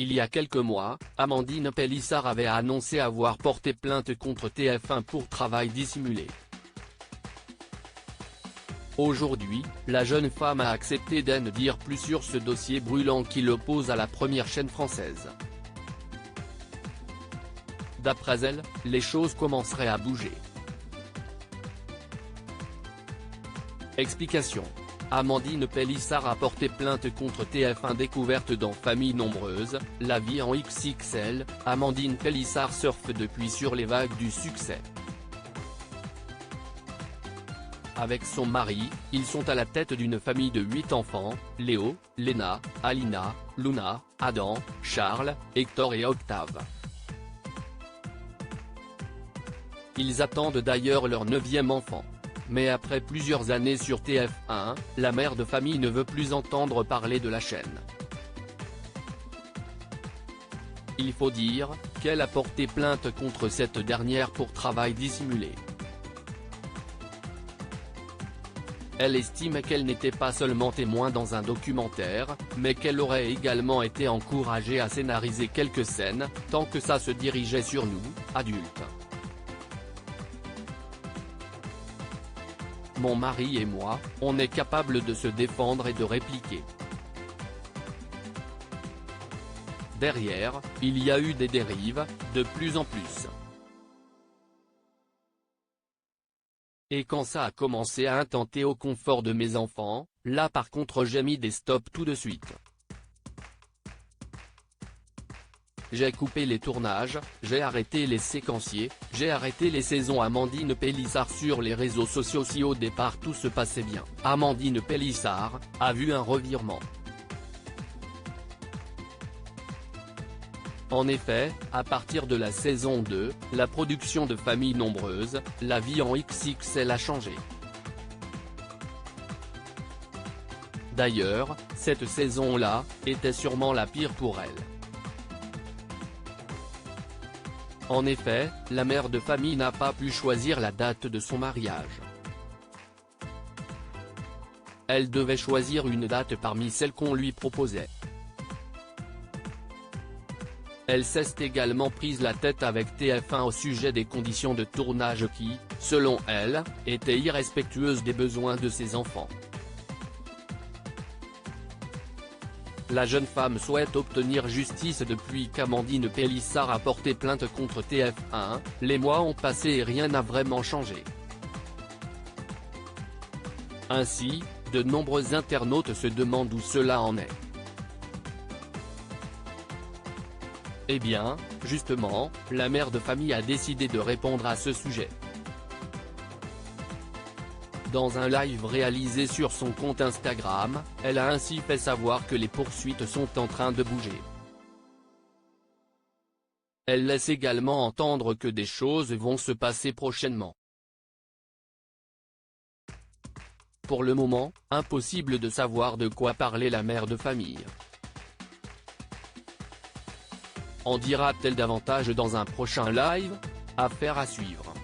Il y a quelques mois, Amandine Pélissard avait annoncé avoir porté plainte contre TF1 pour travail dissimulé. Aujourd'hui, la jeune femme a accepté d'en dire plus sur ce dossier brûlant qui l'oppose à la première chaîne française. D'après elle, les choses commenceraient à bouger. Explication. Amandine Pélissard a porté plainte contre TF1 Découverte dans Famille nombreuse, la vie en XXL. Amandine Pélissard surfe depuis sur les vagues du succès. Avec son mari, ils sont à la tête d'une famille de 8 enfants, Léo, Léna, Alina, Luna, Adam, Charles, Hector et Octave. Ils attendent d'ailleurs leur 9e enfant. Mais après plusieurs années sur TF1, la mère de famille ne veut plus entendre parler de la chaîne. Il faut dire qu'elle a porté plainte contre cette dernière pour travail dissimulé. Elle estime qu'elle n'était pas seulement témoin dans un documentaire, mais qu'elle aurait également été encouragée à scénariser quelques scènes, tant que ça se dirigeait sur nous, adultes. Mon mari et moi, on est capable de se défendre et de répliquer. Derrière, il y a eu des dérives, de plus en plus. Et quand ça a commencé à intenter au confort de mes enfants, là par contre j'ai mis des stops tout de suite. J'ai coupé les tournages, j'ai arrêté les séquenciers, j'ai arrêté les saisons. Amandine Pélissard sur les réseaux sociaux. Si au départ tout se passait bien, Amandine Pélissard a vu un revirement. En effet, à partir de la saison 2, la production de Famille nombreuse, la vie en XXL a changé. D'ailleurs, cette saison-là était sûrement la pire pour elle. En effet, la mère de famille n'a pas pu choisir la date de son mariage. Elle devait choisir une date parmi celles qu'on lui proposait. Elle s'est également prise la tête avec TF1 au sujet des conditions de tournage qui, selon elle, étaient irrespectueuses des besoins de ses enfants. La jeune femme souhaite obtenir justice depuis qu'Amandine Pélissard a porté plainte contre TF1, les mois ont passé et rien n'a vraiment changé. Ainsi, de nombreux internautes se demandent où cela en est. Eh bien, justement, la mère de famille a décidé de répondre à ce sujet. Dans un live réalisé sur son compte Instagram, elle a ainsi fait savoir que les poursuites sont en train de bouger. Elle laisse également entendre que des choses vont se passer prochainement. Pour le moment, impossible de savoir de quoi parler la mère de famille. En dira-t-elle davantage dans un prochain live? Affaire à suivre.